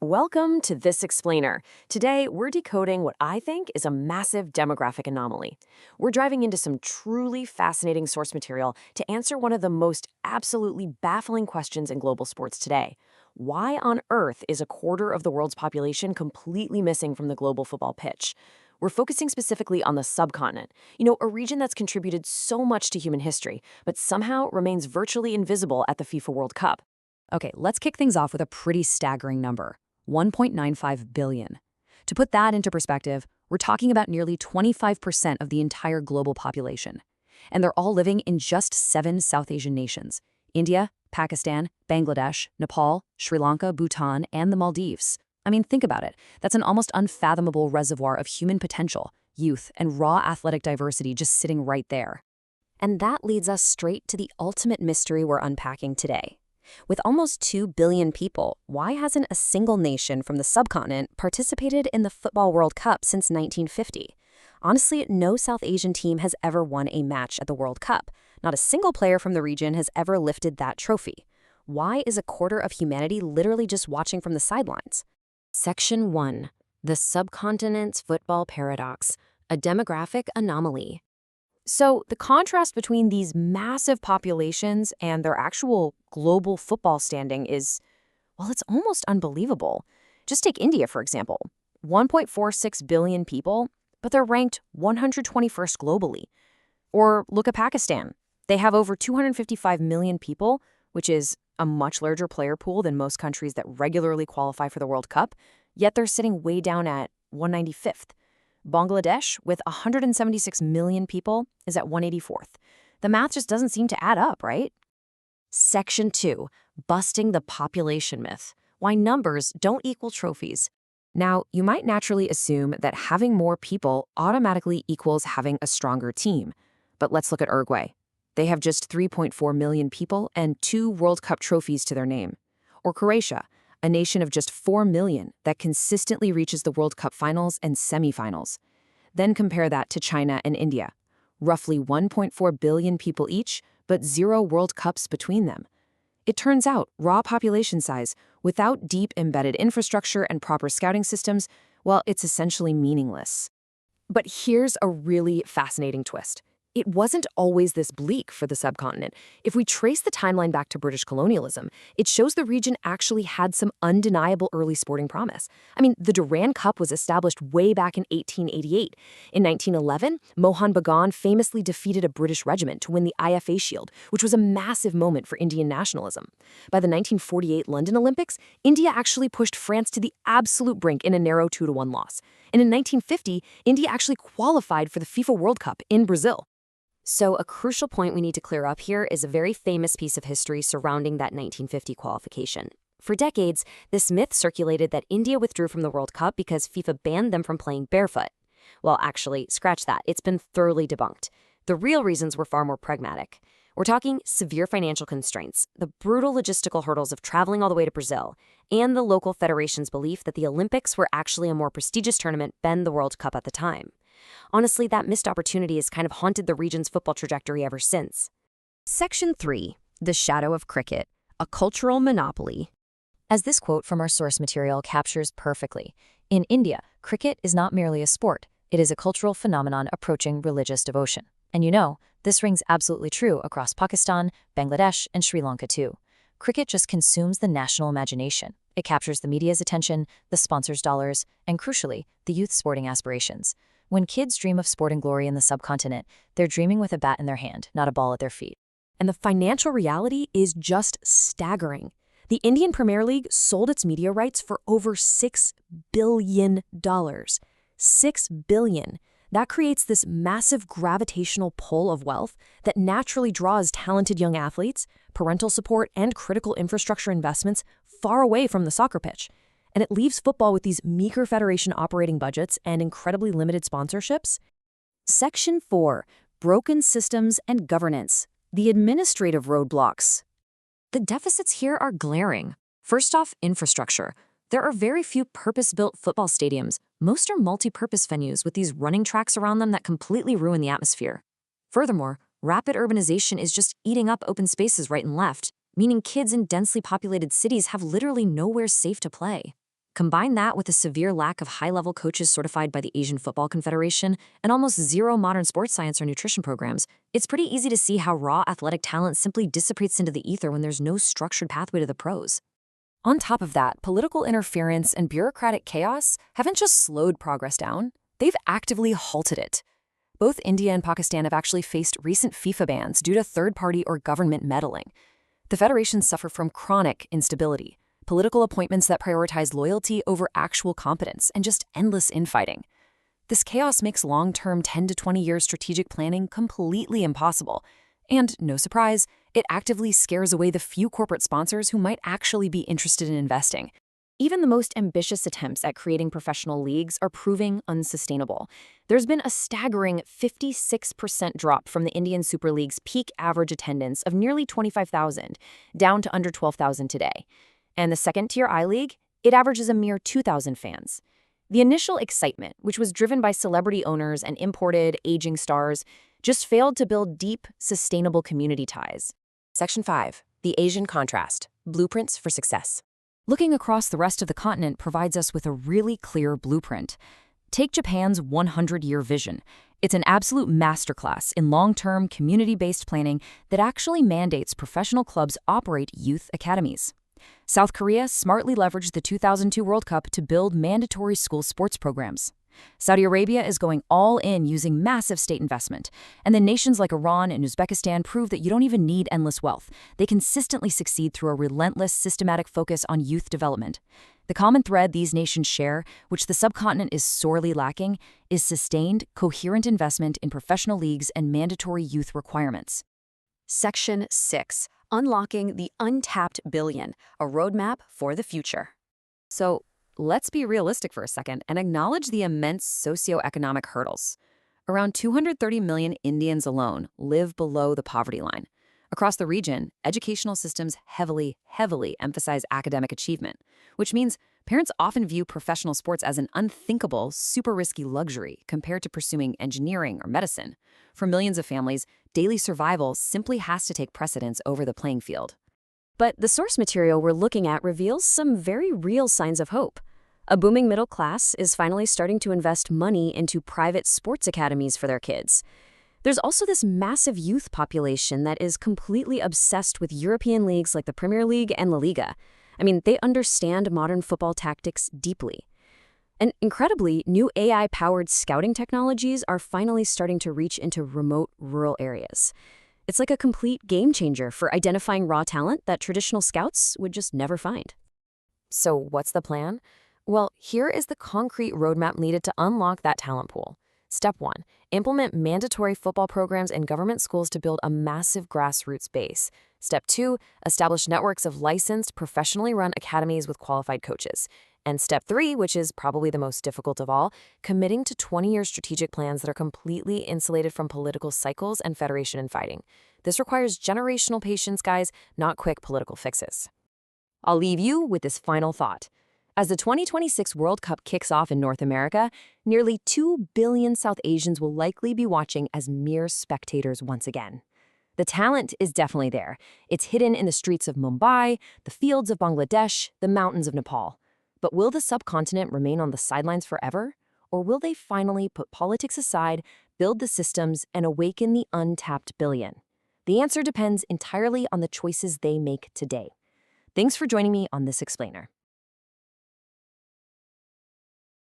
Welcome to This Explainer. Today, we're decoding what I think is a massive demographic anomaly. We're driving into some truly fascinating source material to answer one of the most absolutely baffling questions in global sports today. Why on earth is a quarter of the world's population completely missing from the global football pitch? We're focusing specifically on the subcontinent, a region that's contributed so much to human history, but somehow remains virtually invisible at the FIFA World Cup. Okay, let's kick things off with a pretty staggering number. 1.95 billion. To put that into perspective, we're talking about nearly 25% of the entire global population. And they're all living in just 7 South Asian nations: India, Pakistan, Bangladesh, Nepal, Sri Lanka, Bhutan, and the Maldives. I mean, think about it. That's an almost unfathomable reservoir of human potential, youth, and raw athletic diversity just sitting right there. And that leads us straight to the ultimate mystery we're unpacking today. With almost 2 billion people, why hasn't a single nation from the subcontinent participated in the Football World Cup since 1950? Honestly, no South Asian team has ever won a match at the World Cup. Not a single player from the region has ever lifted that trophy. Why is a quarter of humanity literally just watching from the sidelines? Section 1. The Subcontinent's Football Paradox, a Demographic Anomaly. So, the contrast between these massive populations and their actual global football standing is, well, it's almost unbelievable. Just take India, for example. 1.46 billion people, but they're ranked 121st globally. Or look at Pakistan. They have over 255 million people, which is a much larger player pool than most countries that regularly qualify for the World Cup, yet they're sitting way down at 195th. Bangladesh, with 176 million people, is at 184th. The math just doesn't seem to add up, right? Section 2. Busting the population myth. Why numbers don't equal trophies. Now, you might naturally assume that having more people automatically equals having a stronger team. But let's look at Uruguay. They have just 3.4 million people and 2 World Cup trophies to their name. Or Croatia, a nation of just 4 million that consistently reaches the World Cup finals and semifinals. Then compare that to China and India. Roughly 1.4 billion people each, but 0 World Cups between them. It turns out raw population size, without deep embedded infrastructure and proper scouting systems, well, it's essentially meaningless. But here's a really fascinating twist. It wasn't always this bleak for the subcontinent. If we trace the timeline back to British colonialism, it shows the region actually had some undeniable early sporting promise. I mean, the Durand Cup was established way back in 1888. In 1911, Mohun Bagan famously defeated a British regiment to win the IFA Shield, which was a massive moment for Indian nationalism. By the 1948 London Olympics, India actually pushed France to the absolute brink in a narrow 2-1 loss. And in 1950, India actually qualified for the FIFA World Cup in Brazil. So a crucial point we need to clear up here is a very famous piece of history surrounding that 1950 qualification. For decades, this myth circulated that India withdrew from the World Cup because FIFA banned them from playing barefoot. Well, actually, scratch that. It's been thoroughly debunked. The real reasons were far more pragmatic. We're talking severe financial constraints, the brutal logistical hurdles of traveling all the way to Brazil, and the local federation's belief that the Olympics were actually a more prestigious tournament than the World Cup at the time. Honestly, that missed opportunity has kind of haunted the region's football trajectory ever since. Section 3. The Shadow of Cricket, a Cultural Monopoly. As this quote from our source material captures perfectly, in India, cricket is not merely a sport, it is a cultural phenomenon approaching religious devotion. And this rings absolutely true across Pakistan, Bangladesh, and Sri Lanka too. Cricket just consumes the national imagination. It captures the media's attention, the sponsors' dollars, and crucially, the youth's sporting aspirations. When kids dream of sport and glory in the subcontinent, they're dreaming with a bat in their hand, not a ball at their feet. And the financial reality is just staggering. The Indian Premier League sold its media rights for over $6 billion. $6 billion. That creates this massive gravitational pull of wealth that naturally draws talented young athletes, parental support, and critical infrastructure investments far away from the soccer pitch. And it leaves football with these meager federation operating budgets and incredibly limited sponsorships. Section 4. Broken Systems and Governance, the Administrative Roadblocks. The deficits here are glaring. First off, infrastructure. There are very few purpose-built football stadiums. Most are multi-purpose venues with these running tracks around them that completely ruin the atmosphere. Furthermore, rapid urbanization is just eating up open spaces right and left, meaning kids in densely populated cities have literally nowhere safe to play. Combine that with a severe lack of high-level coaches certified by the Asian Football Confederation and almost zero modern sports science or nutrition programs, it's pretty easy to see how raw athletic talent simply dissipates into the ether when there's no structured pathway to the pros. On top of that, political interference and bureaucratic chaos haven't just slowed progress down, they've actively halted it. Both India and Pakistan have actually faced recent FIFA bans due to third-party or government meddling. The federations suffer from chronic instability, political appointments that prioritize loyalty over actual competence, and just endless infighting. This chaos makes long-term 10 to 20-year strategic planning completely impossible. And, no surprise, it actively scares away the few corporate sponsors who might actually be interested in investing. Even the most ambitious attempts at creating professional leagues are proving unsustainable. There's been a staggering 56% drop from the Indian Super League's peak average attendance of nearly 25,000, down to under 12,000 today. And the second-tier I-League, it averages a mere 2,000 fans. The initial excitement, which was driven by celebrity owners and imported, aging stars, just failed to build deep, sustainable community ties. Section 5. The Asian Contrast. Blueprints for Success. Looking across the rest of the continent provides us with a really clear blueprint. Take Japan's 100-year vision. It's an absolute masterclass in long-term, community-based planning that actually mandates professional clubs operate youth academies. South Korea smartly leveraged the 2002 World Cup to build mandatory school sports programs. Saudi Arabia is going all in using massive state investment. And then nations like Iran and Uzbekistan prove that you don't even need endless wealth. They consistently succeed through a relentless, systematic focus on youth development. The common thread these nations share, which the subcontinent is sorely lacking, is sustained, coherent investment in professional leagues and mandatory youth requirements. Section 6. Unlocking the Untapped Billion, a roadmap for the future. So, let's be realistic for a second and acknowledge the immense socioeconomic hurdles. Around 230 million Indians alone live below the poverty line. Across the region, educational systems heavily emphasize academic achievement, which means parents often view professional sports as an unthinkable, super risky luxury compared to pursuing engineering or medicine. For millions of families, daily survival simply has to take precedence over the playing field. But the source material we're looking at reveals some very real signs of hope. A booming middle class is finally starting to invest money into private sports academies for their kids. There's also this massive youth population that is completely obsessed with European leagues like the Premier League and La Liga. I mean, they understand modern football tactics deeply. And incredibly, new AI-powered scouting technologies are finally starting to reach into remote rural areas. It's like a complete game changer for identifying raw talent that traditional scouts would just never find. So what's the plan? Well, here is the concrete roadmap needed to unlock that talent pool. Step 1. Implement mandatory football programs in government schools to build a massive grassroots base. Step 2. Establish networks of licensed, professionally run academies with qualified coaches. And Step 3, which is probably the most difficult of all, committing to 20-year strategic plans that are completely insulated from political cycles and federation infighting. This requires generational patience, guys, not quick political fixes. I'll leave you with this final thought. As the 2026 World Cup kicks off in North America, nearly 2 billion South Asians will likely be watching as mere spectators once again. The talent is definitely there. It's hidden in the streets of Mumbai, the fields of Bangladesh, the mountains of Nepal. But will the subcontinent remain on the sidelines forever? Or will they finally put politics aside, build the systems, and awaken the untapped billion? The answer depends entirely on the choices they make today. Thanks for joining me on this explainer.